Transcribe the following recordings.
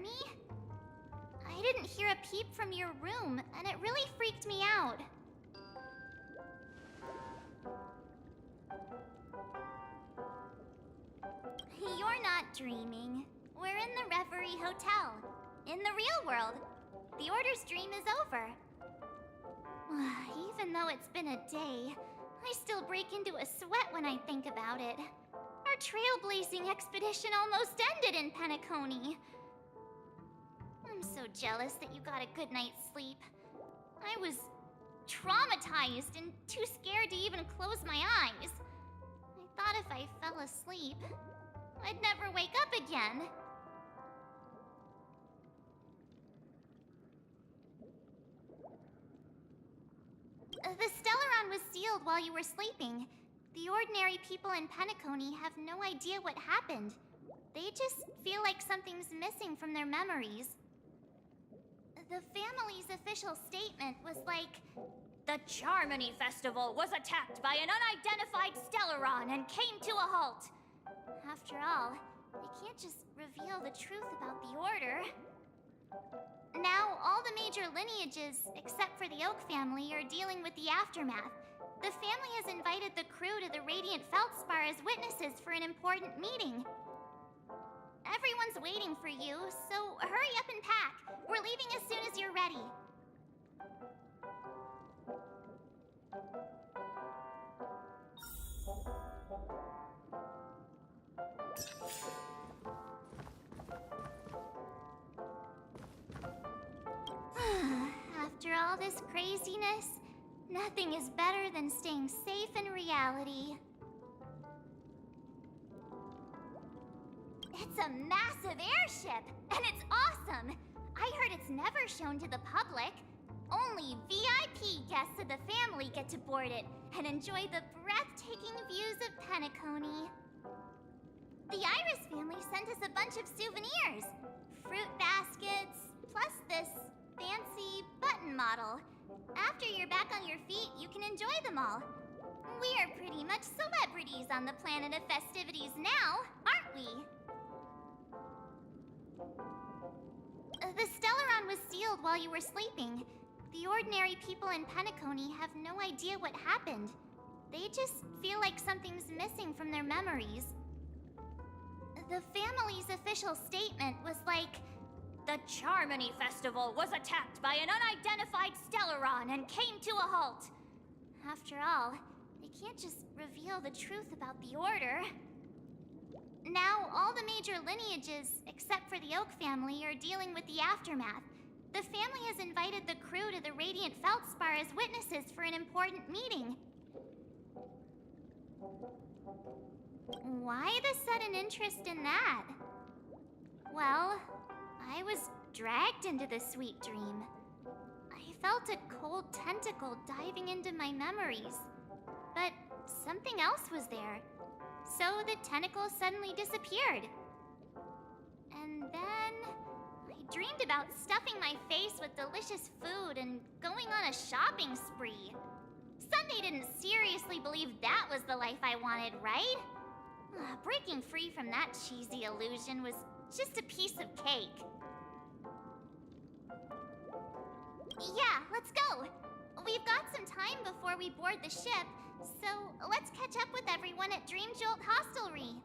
me? I didn't hear a peep from your room, and it really freaked me out. You're not dreaming. We're in the Reverie Hotel. In the real world. The Order's dream is over. Even though it's been a day, I still break into a sweat when I think about it. Our trailblazing expedition almost ended in Penacony. I'm so jealous that you got a good night's sleep. I was traumatized and too scared to even close my eyes. I thought if I fell asleep, I'd never wake up again. The Stellaron was sealed while you were sleeping. The ordinary people in Penacony have no idea what happened. They just feel like something's missing from their memories. The family's official statement was like, "The Charmony Festival was attacked by an unidentified Stellaron and came to a halt." After all, they can't just reveal the truth about the Order. Now, all the major lineages, except for the Oak family, are dealing with the aftermath. The family has invited the crew to the Radiant Feldspar as witnesses for an important meeting. Everyone's waiting for you, so hurry up and pack. We're leaving as soon as you're ready. After all this craziness, nothing is better than staying safe in reality. It's a massive airship, and it's awesome! I heard it's never shown to the public. Only VIP guests of the family get to board it and enjoy the breathtaking views of Penacony. The Iris family sent us a bunch of souvenirs. Fruit baskets, plus this fancy button model. After you're back on your feet, you can enjoy them all. We are pretty much celebrities on the planet of festivities now, aren't we? The Stellaron was sealed while you were sleeping. The ordinary people in Penacony have no idea what happened. They just feel like something's missing from their memories. The family's official statement was like, "The Charmony Festival was attacked by an unidentified Stellaron and came to a halt." After all, they can't just reveal the truth about the Order. Now, all the major lineages, except for the Oak family, are dealing with the aftermath. The family has invited the crew to the Radiant Feldspar as witnesses for an important meeting. Why the sudden interest in that? Well, I was dragged into this sweet dream. I felt a cold tentacle diving into my memories. But something else was there. So the tentacle suddenly disappeared. And then I dreamed about stuffing my face with delicious food and going on a shopping spree. Sunday didn't seriously believe that was the life I wanted, right? Breaking free from that cheesy illusion was just a piece of cake. Yeah, let's go. We've got some time before we board the ship, so let's catch up with everyone at Dream Jolt Hostelry.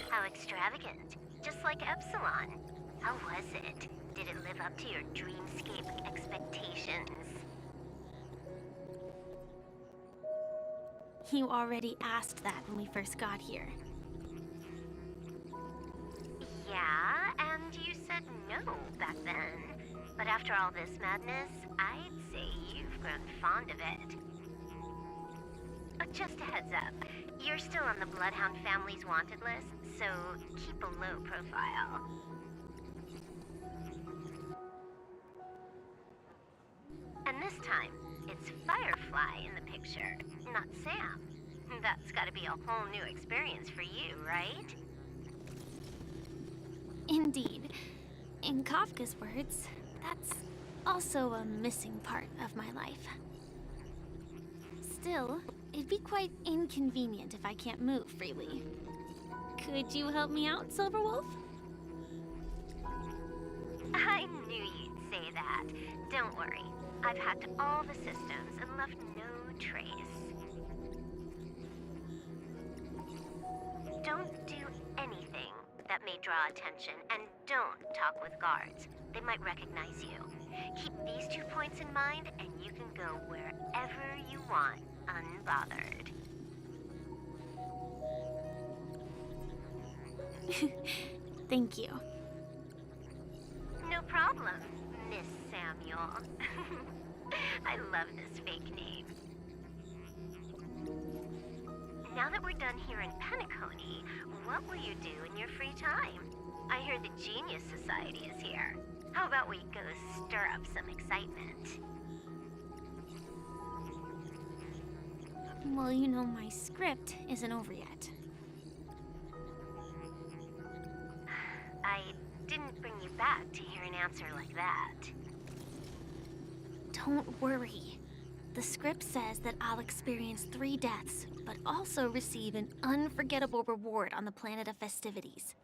How extravagant. Just like Epsilon. How was it? Did it live up to your dreamscape expectations? You already asked that when we first got here. Yeah, and you said no back then. But after all this madness, I'd say you've grown fond of it. A just a heads up. You're still on the Bloodhound family's wanted list, so keep a low profile. And this time, it's Firefly in the picture, not Sam. That's gotta be a whole new experience for you, right? Indeed. In Kafka's words, that's also a missing part of my life. Still, it'd be quite inconvenient if I can't move freely. Could you help me out, Silverwolf? I knew you'd say that. Don't worry. I've hacked all the systems and left no trace. Don't do anything that may draw attention, and don't talk with guards. They might recognize you. Keep these 2 points in mind, and you can go wherever you want, unbothered. Thank you. No problem, Miss Samuel. I love this fake name. Now that we're done here in Penacony, what will you do in your free time? I hear the Genius Society is here. How about we go stir up some excitement? Well, you know, my script isn't over yet. I didn't bring you back to hear an answer like that. Don't worry. The script says that I'll experience 3 deaths, but also receive an unforgettable reward on the planet of festivities.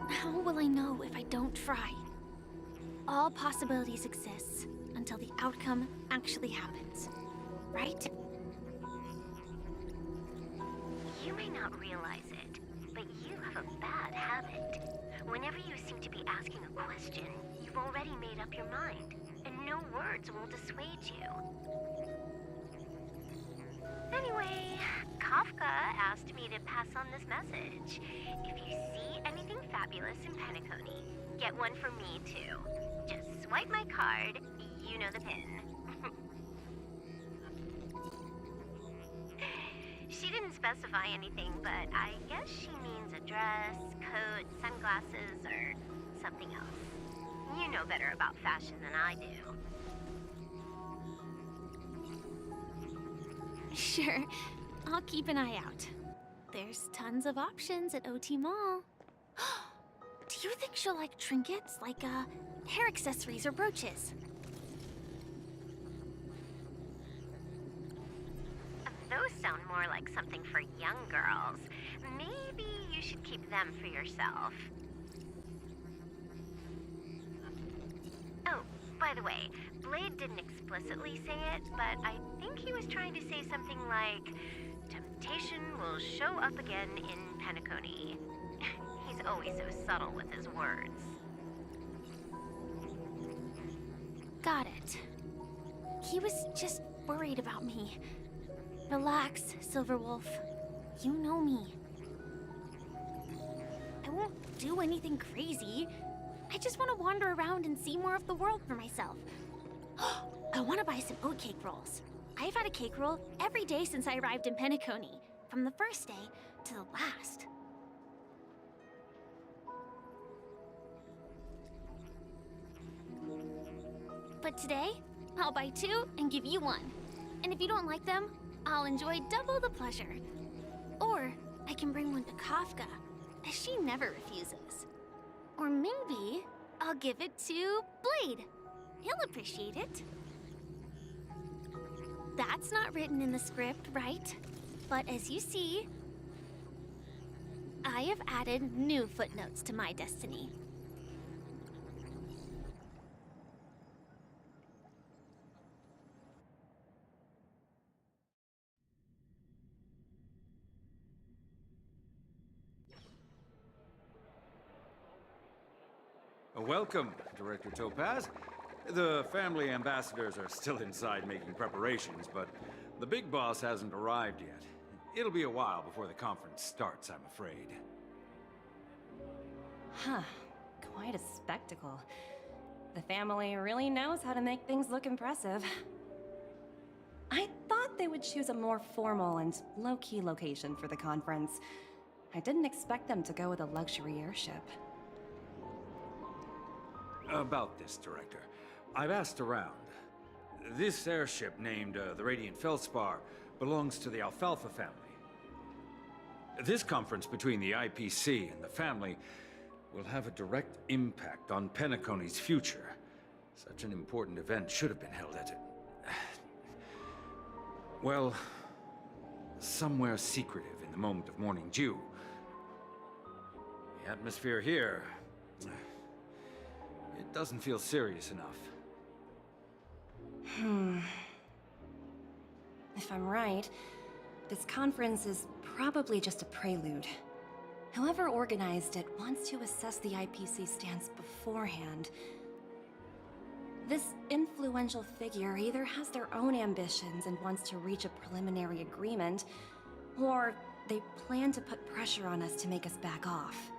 How will I know if I don't try? All possibilities exist until the outcome actually happens, right? You may not realize it, but you have a bad habit. Whenever you seem to be asking a question, you've already made up your mind, and no words will dissuade you. Anyway, Kafka asked me to pass on this message. If you see anything fabulous in Penacony, get one for me too. Just swipe my card, you know the pin. She didn't specify anything, but I guess she means a dress, coat, sunglasses, or something else. You know better about fashion than I do. Sure, I'll keep an eye out. There's tons of options at OT Mall. Do you think she'll like trinkets, like hair accessories or brooches? Those sound more like something for young girls. Maybe you should keep them for yourself. Oh, by the way, Blade didn't explicitly say it, but I think he was trying to say something like, temptation will show up again in Penacony. He's always so subtle with his words. Got it. He was just worried about me. Relax, Silverwolf. You know me. I won't do anything crazy. I just want to wander around and see more of the world for myself. I want to buy some oatcake rolls. I've had a cake roll every day since I arrived in Penacony, from the first day to the last. But today, I'll buy 2 and give you 1. And if you don't like them, I'll enjoy double the pleasure. Or I can bring one to Kafka, as she never refuses. Or maybe I'll give it to Blade. He'll appreciate it. That's not written in the script, right? But as you see, I have added new footnotes to my destiny. Welcome, Director Topaz. The family ambassadors are still inside making preparations, but the big boss hasn't arrived yet. It'll be a while before the conference starts, I'm afraid. Huh. Quite a spectacle. The family really knows how to make things look impressive. I thought they would choose a more formal and low-key location for the conference. I didn't expect them to go with a luxury airship. About this, Director. I've asked around. This airship named the Radiant Feldspar belongs to the Alfalfa family. This conference between the IPC and the family will have a direct impact on Penacony's future. Such an important event should have been held at well, somewhere secretive in the moment of morning dew. The atmosphere here, it doesn't feel serious enough. If I'm right, this conference is probably just a prelude. Whoever organized it wants to assess the IPC stance beforehand. This influential figure either has their own ambitions and wants to reach a preliminary agreement, or they plan to put pressure on us to make us back off.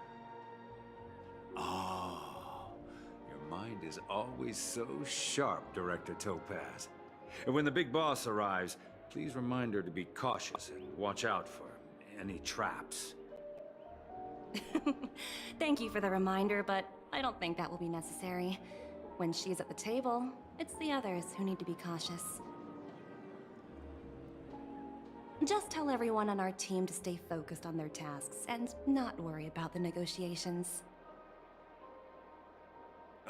Oh, your mind is always so sharp, Director Topaz. And when the big boss arrives, please remind her to be cautious and watch out for any traps. Thank you for the reminder, but I don't think that will be necessary. When she's at the table, it's the others who need to be cautious. Just tell everyone on our team to stay focused on their tasks and not worry about the negotiations.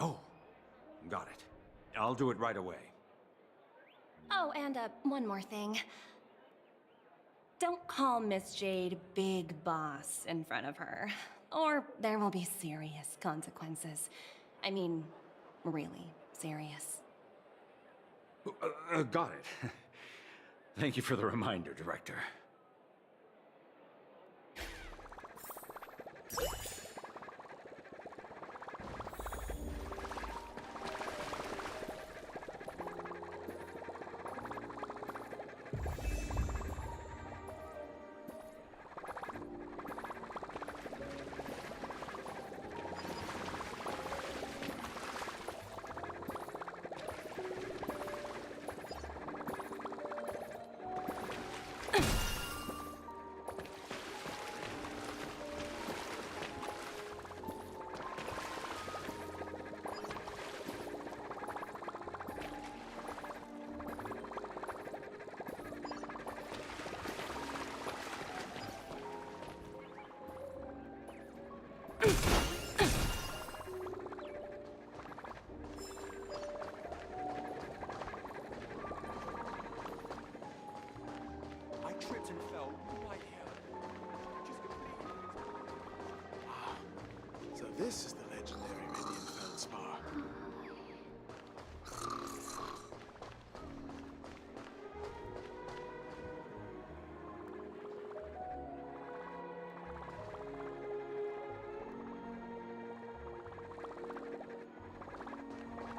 Oh, got it. I'll do it right away. Oh, and one more thing. Don't call Miss Jade Big Boss in front of her, or there will be serious consequences. I mean, really serious. Got it. Thank you for the reminder, Director. I tripped and fell right here. So this is the legendary Radiant Feldspar.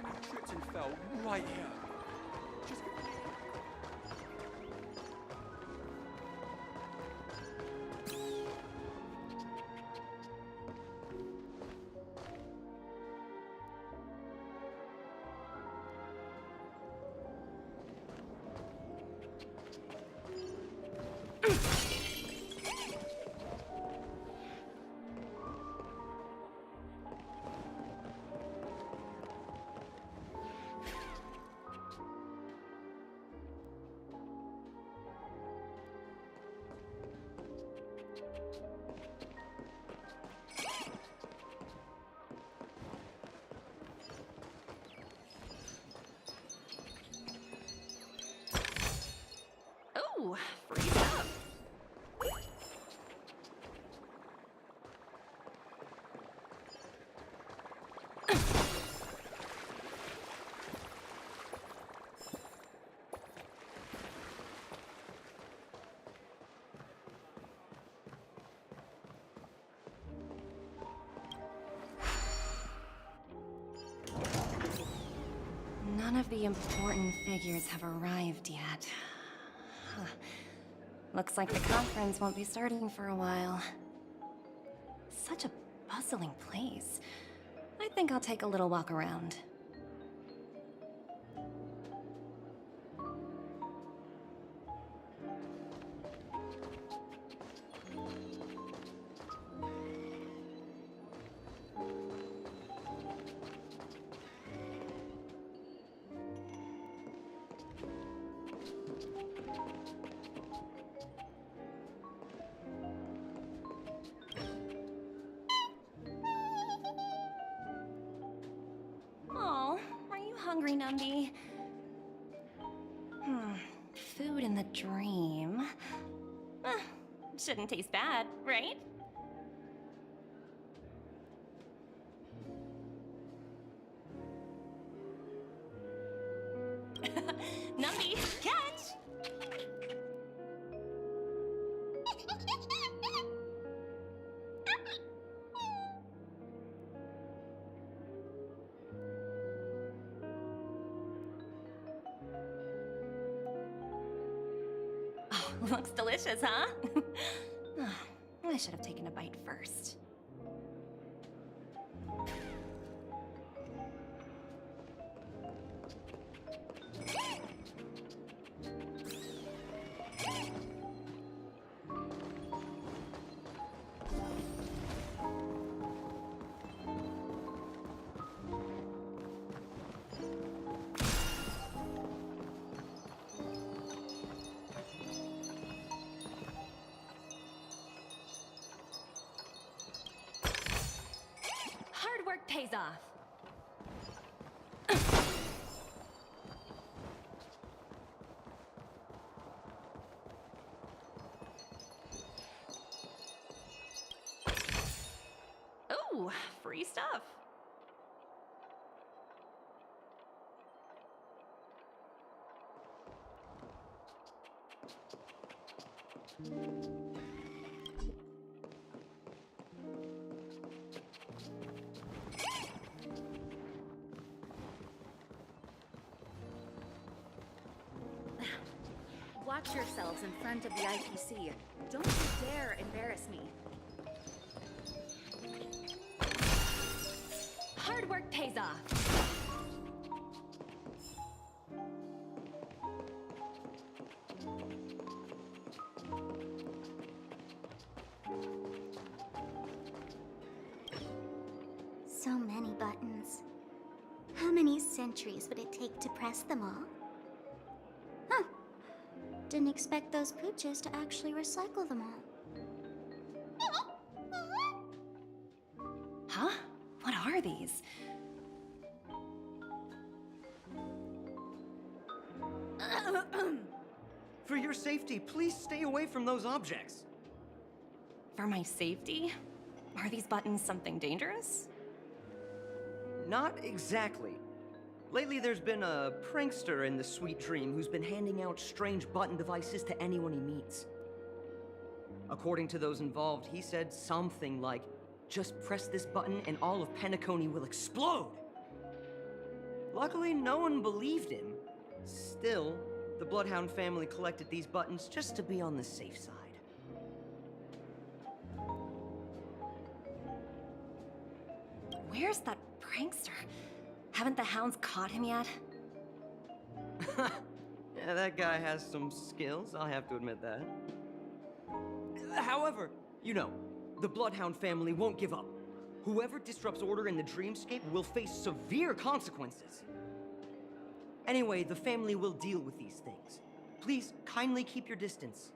I tripped and fell right here. Just Ooh, freeze up. None of the important figures have arrived yet. Huh. Looks like the conference won't be starting for a while. Such a bustling place. I think I'll take a little walk around. Oh, are you hungry, Numby? Food in the dream. Shouldn't taste bad, right? Numby, catch! Oh, looks delicious, huh? I should have taken a bite first. Hard work pays off. Oh, free stuff. Watch yourselves in front of the IPC. Don't you dare embarrass me. Hard work pays off. So many buttons. How many centuries would it take to press them all? Huh. Didn't expect those pooches to actually recycle them all. Huh? What are these? For your safety, please stay away from those objects. For my safety? Are these buttons something dangerous? Not exactly. Lately, there's been a prankster in the Sweet Dream who's been handing out strange button devices to anyone he meets. According to those involved, he said something like, "Just press this button and all of Penacony will explode!" Luckily, no one believed him. Still, the Bloodhound family collected these buttons just to be on the safe side. Where's that prankster? Haven't the hounds caught him yet? Yeah, that guy has some skills, I'll have to admit that. However, you know, the Bloodhound family won't give up. Whoever disrupts order in the dreamscape will face severe consequences. Anyway, the family will deal with these things. Please, kindly keep your distance.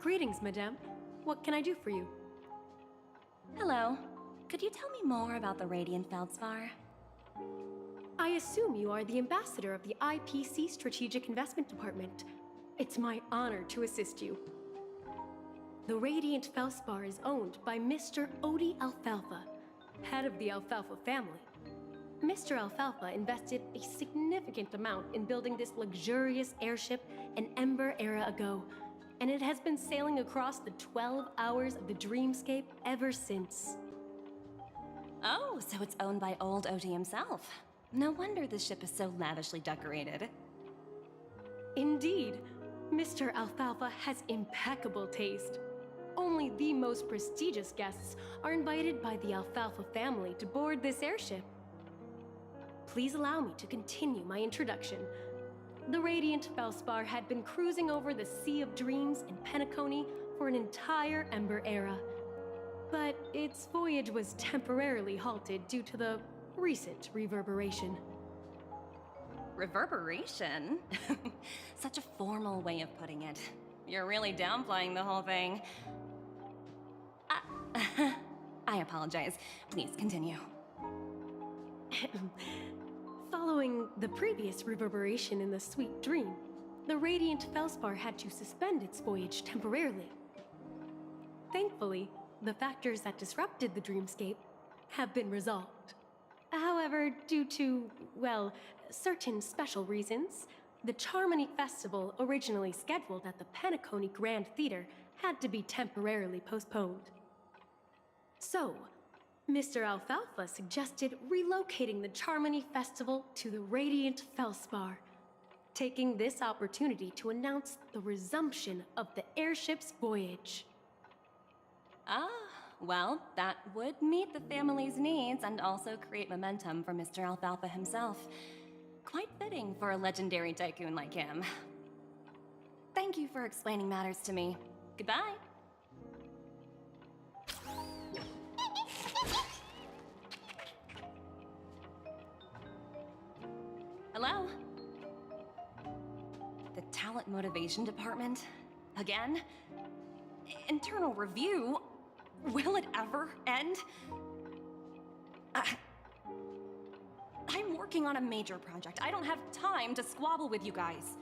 Greetings, madame. What can I do for you? Hello. Could you tell me more about the Radiant Feldspar? I assume you are the ambassador of the IPC Strategic Investment Department. It's my honor to assist you. The Radiant Feldspar is owned by Mr. Odie Alfalfa, head of the Alfalfa family. Mr. Alfalfa invested a significant amount in building this luxurious airship an Ember era ago, and it has been sailing across the 12 hours of the dreamscape ever since. Oh, so it's owned by old Oti himself. No wonder the ship is so lavishly decorated. Indeed, Mr. Alfalfa has impeccable taste. Only the most prestigious guests are invited by the Alfalfa family to board this airship. Please allow me to continue my introduction. The Radiant Felspar had been cruising over the Sea of Dreams in Penacony for an entire Ember era. But its voyage was temporarily halted due to the recent reverberation. Reverberation? Such a formal way of putting it. You're really downplaying the whole thing. I apologize. Please continue. Following the previous reverberation in the Sweet Dream, the Radiant Felspar had to suspend its voyage temporarily. Thankfully, the factors that disrupted the dreamscape have been resolved. However, due to, well, certain special reasons, the Charmony Festival originally scheduled at the Penacony Grand Theater had to be temporarily postponed. So, Mr. Alfalfa suggested relocating the Charmony Festival to the Radiant Felspar, taking this opportunity to announce the resumption of the airship's voyage. Ah, well, that would meet the family's needs and also create momentum for Mr. Alfalfa himself. Quite fitting for a legendary tycoon like him. Thank you for explaining matters to me. Goodbye. Hello? The Talent Motivation Department? Again? Internal review? Will it ever end? I'm working on a major project. I don't have time to squabble with you guys.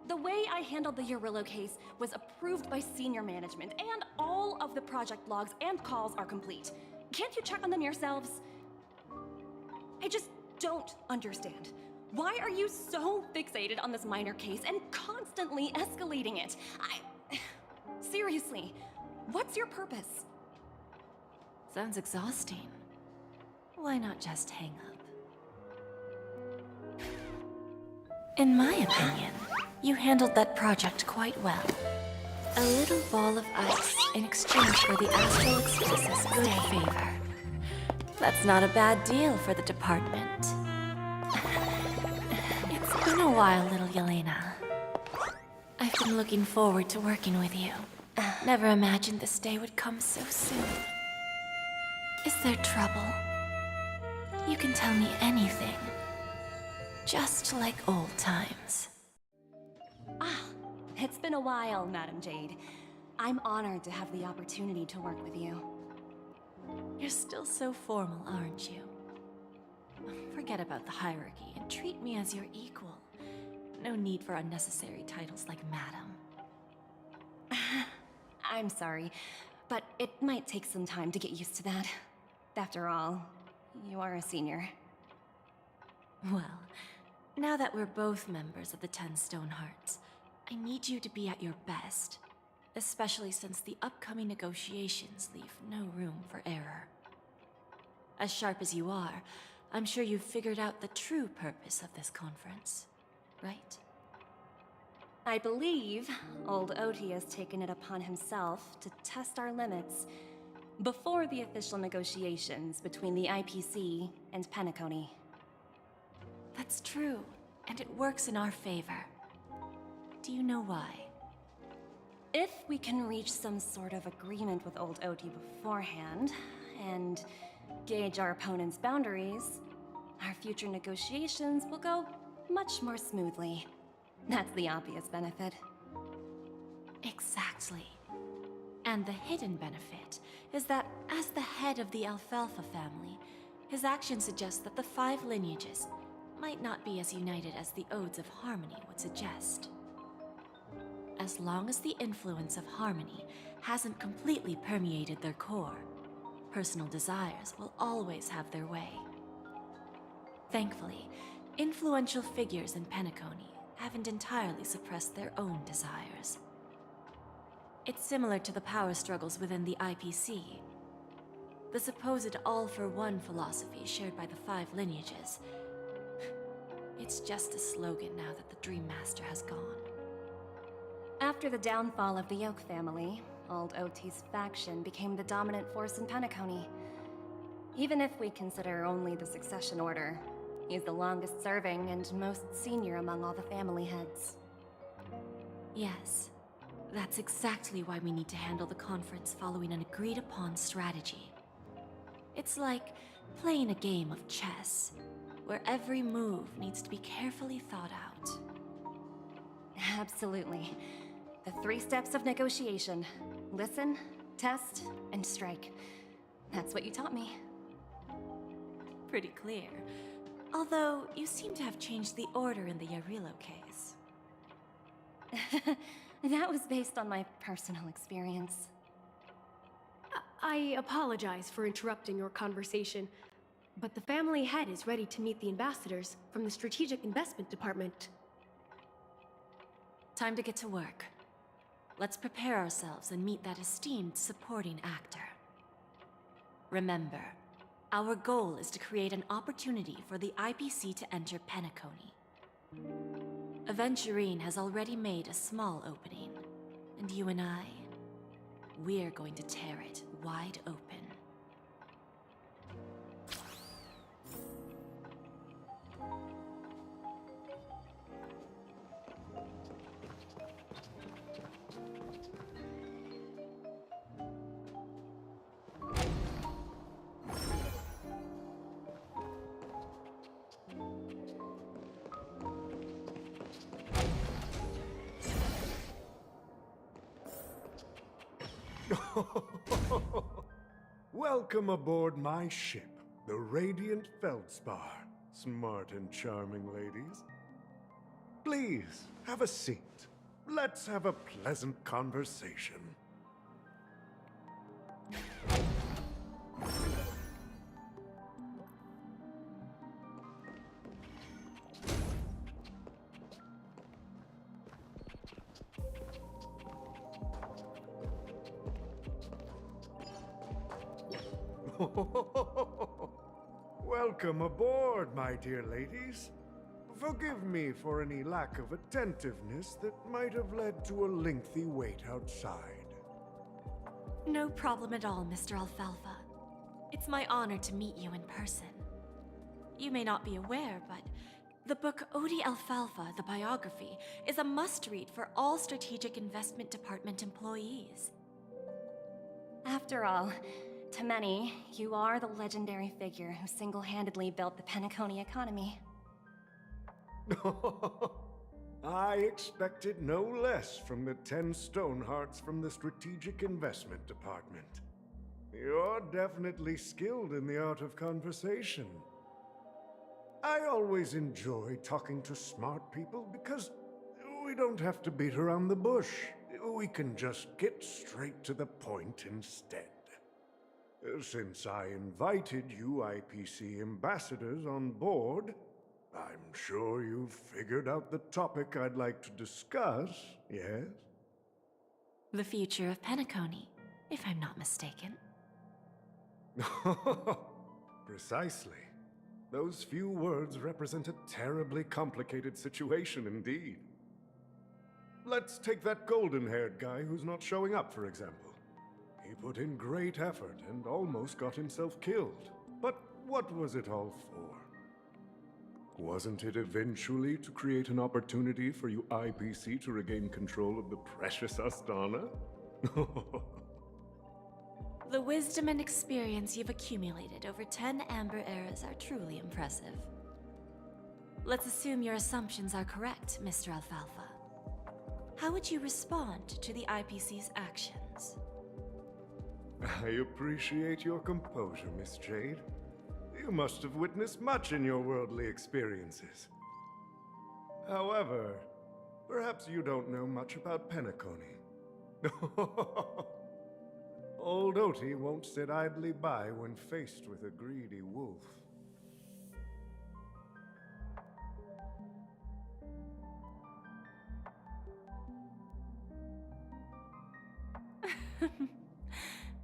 The way I handled the Urillo case was approved by senior management, and all of the project logs and calls are complete. Can't you check on them yourselves? I just don't understand. Why are you so fixated on this minor case and constantly escalating it? Seriously, what's your purpose? Sounds exhausting. Why not just hang up? In my opinion, you handled that project quite well. A little ball of ice in exchange for the Astral Express's good favor. That's not a bad deal for the department. It's been a while, little Yelena. I've been looking forward to working with you. Never imagined this day would come so soon. Is there trouble? You can tell me anything. Just like old times. It's been a while, Madam Jade. I'm honored to have the opportunity to work with you. You're still so formal, aren't you? Forget about the hierarchy and treat me as your equal. No need for unnecessary titles like Madam. I'm sorry, but it might take some time to get used to that. After all, you are a senior. Well, now that we're both members of the 10 Stone Hearts, I need you to be at your best. Especially since the upcoming negotiations leave no room for error. As sharp as you are, I'm sure you've figured out the true purpose of this conference, right? I believe old Oti has taken it upon himself to test our limits before the official negotiations between the IPC and Penacony. That's true, and it works in our favor. Do you know why? If we can reach some sort of agreement with old Oti beforehand, and gauge our opponent's boundaries, our future negotiations will go much more smoothly. That's the obvious benefit. Exactly. And the hidden benefit is that as the head of the Alfalfa family, his actions suggest that the 5 lineages might not be as united as the Odes of Harmony would suggest. As long as the influence of Harmony hasn't completely permeated their core, personal desires will always have their way. Thankfully, influential figures in Penacony, haven't entirely suppressed their own desires. It's similar to the power struggles within the IPC. The supposed all-for-one philosophy shared by the 5 lineages. It's just a slogan now that the Dream Master has gone. After the downfall of the Yoke family, Old OT's faction became the dominant force in Penacony. Even if we consider only the succession order, he's the longest serving and most senior among all the family heads. Yes, that's exactly why we need to handle the conference following an agreed-upon strategy. It's like playing a game of chess, where every move needs to be carefully thought out. Absolutely. The 3 steps of negotiation. Listen, test, and strike. That's what you taught me. Pretty clear. Although, you seem to have changed the order in the Yarilo case. That was based on my personal experience. I apologize for interrupting your conversation, but the family head is ready to meet the ambassadors from the Strategic Investment Department. Time to get to work. Let's prepare ourselves and meet that esteemed supporting actor. Remember, our goal is to create an opportunity for the IPC to enter Penacony. Aventurine has already made a small opening, and you and I, we're going to tear it wide open. Welcome aboard my ship, the Radiant Feldspar. Smart and charming ladies. Please, have a seat. Let's have a pleasant conversation. Welcome aboard, my dear ladies. Forgive me for any lack of attentiveness that might have led to a lengthy wait outside. No problem at all, Mr. Alfalfa. It's my honor to meet you in person. You may not be aware, but the book Odie Alfalfa, the biography, is a must-read for all Strategic Investment Department employees. After all, to many, you are the legendary figure who single-handedly built the Penacony economy. I expected no less from the 10 Stonehearts from the Strategic Investment Department. You're definitely skilled in the art of conversation. I always enjoy talking to smart people because we don't have to beat around the bush. We can just get straight to the point instead. Since I invited you IPC ambassadors on board, I'm sure you've figured out the topic I'd like to discuss, yes? The future of Penacony, if I'm not mistaken. Precisely. Those few words represent a terribly complicated situation indeed. Let's take that golden-haired guy who's not showing up, for example. He put in great effort and almost got himself killed. But what was it all for? Wasn't it eventually to create an opportunity for you IPC to regain control of the precious Astana? The wisdom and experience you've accumulated over 10 Amber Eras are truly impressive. Let's assume your assumptions are correct, Mr. Alfalfa. How would you respond to the IPC's actions? I appreciate your composure, Miss Jade. You must have witnessed much in your worldly experiences. However, perhaps you don't know much about Penacony. Old Oti won't sit idly by when faced with a greedy wolf.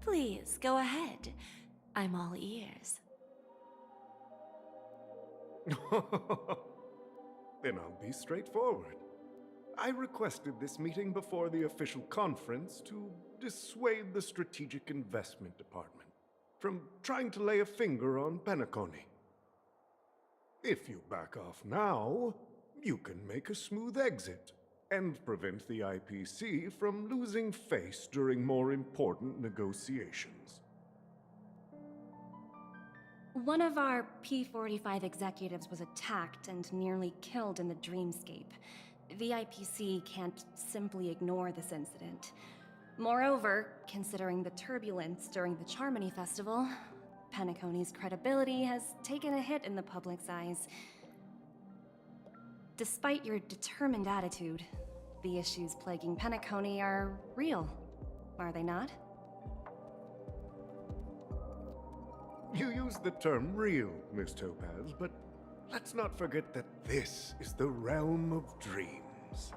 Please, go ahead. I'm all ears. Then I'll be straightforward. I requested this meeting before the official conference to dissuade the Strategic Investment Department from trying to lay a finger on Penacony. If you back off now, you can make a smooth exit and prevent the IPC from losing face during more important negotiations. One of our P-45 executives was attacked and nearly killed in the dreamscape. The IPC can't simply ignore this incident. Moreover, considering the turbulence during the Charmony Festival, Penacony's credibility has taken a hit in the public's eyes. Despite your determined attitude, the issues plaguing Penacony are real, are they not? You use the term real, Miss Topaz, but let's not forget that this is the realm of dreams.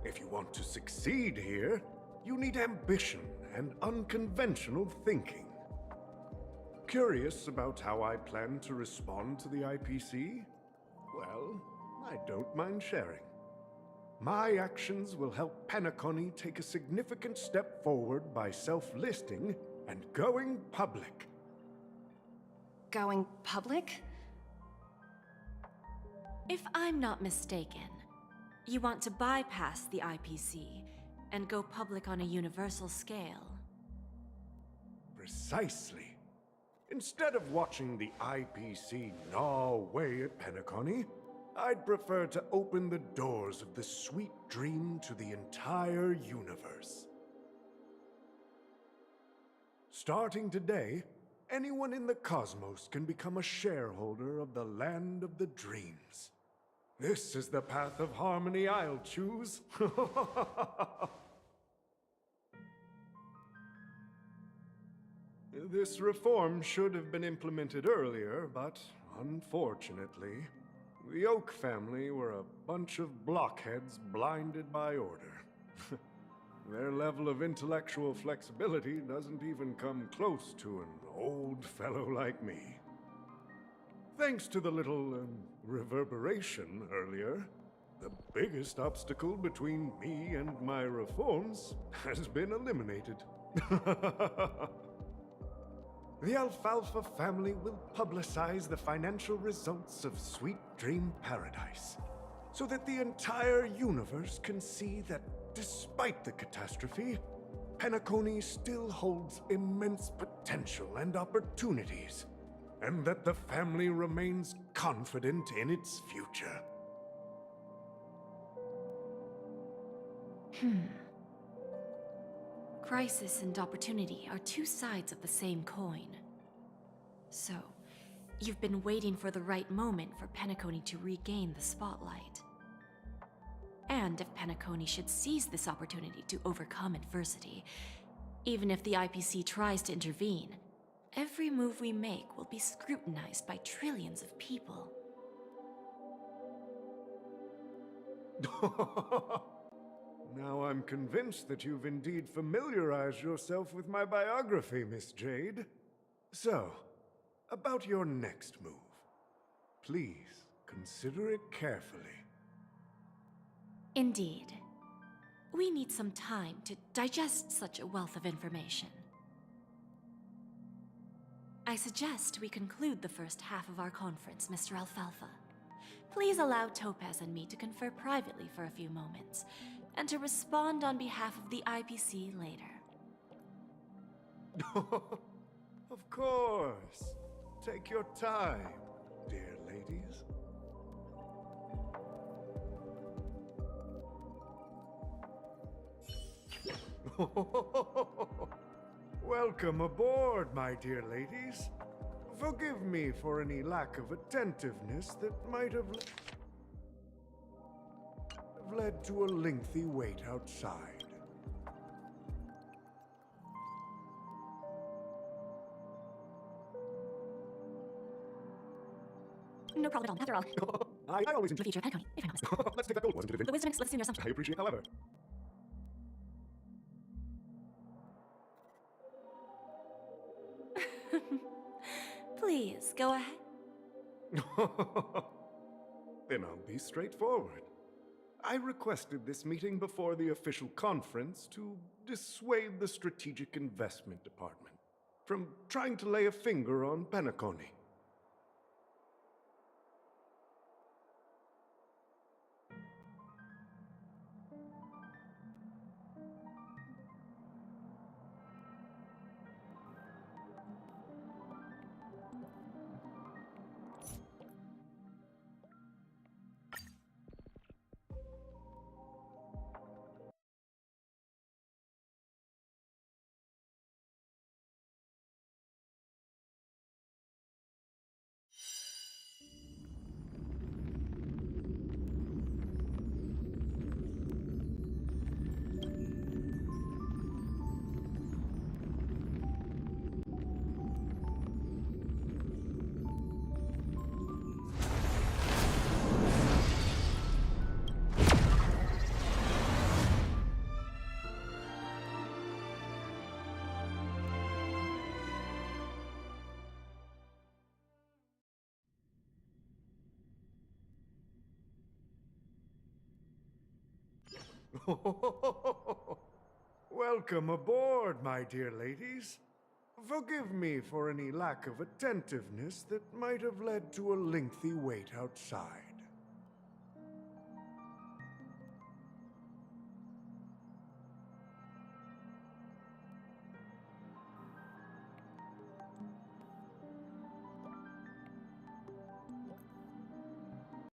If you want to succeed here, you need ambition and unconventional thinking. Curious about how I plan to respond to the IPC? Well, I don't mind sharing. My actions will help Penacony take a significant step forward by self-listing and going public. Going public? If I'm not mistaken, you want to bypass the IPC and go public on a universal scale. Precisely. Instead of watching the IPC gnaw away at Penacony, I'd prefer to open the doors of the sweet dream to the entire universe. Starting today, anyone in the cosmos can become a shareholder of the land of the dreams. This is the path of harmony I'll choose. This reform should have been implemented earlier, but unfortunately, the Oak family were a bunch of blockheads blinded by order. Their level of intellectual flexibility doesn't even come close to an old fellow like me. Thanks to the little reverberation earlier, the biggest obstacle between me and my reforms has been eliminated. The Alfalfa family will publicize the financial results of Sweet Dream Paradise, so that the entire universe can see that despite the catastrophe, Penacony still holds immense potential and opportunities, and that the family remains confident in its future. Crisis and opportunity are two sides of the same coin. So, you've been waiting for the right moment for Penacony to regain the spotlight. And if Penacony should seize this opportunity to overcome adversity, even if the IPC tries to intervene, every move we make will be scrutinized by trillions of people. Now I'm convinced that you've indeed familiarized yourself with my biography, Miss Jade. So, about your next move. Please, consider it carefully. Indeed. We need some time to digest such a wealth of information. I suggest we conclude the first half of our conference, Mr. Alfalfa. Please allow Topaz and me to confer privately for a few moments, and to respond on behalf of the IPC later. Of course. Take your time, dear ladies. Welcome aboard, my dear ladies. Forgive me for any lack of attentiveness that might have led to a lengthy wait outside. No problem at all. After all, I always the enjoy... future of Penacony, if I'm honest. Let's take that gold wasn't it? The wisdom explicit in your assumption. I appreciate, however. Let's go ahead. Then I'll be straightforward. I requested this meeting before the official conference to dissuade the Strategic Investment Department from trying to lay a finger on Penacony. Welcome aboard, my dear ladies. Forgive me for any lack of attentiveness that might have led to a lengthy wait outside.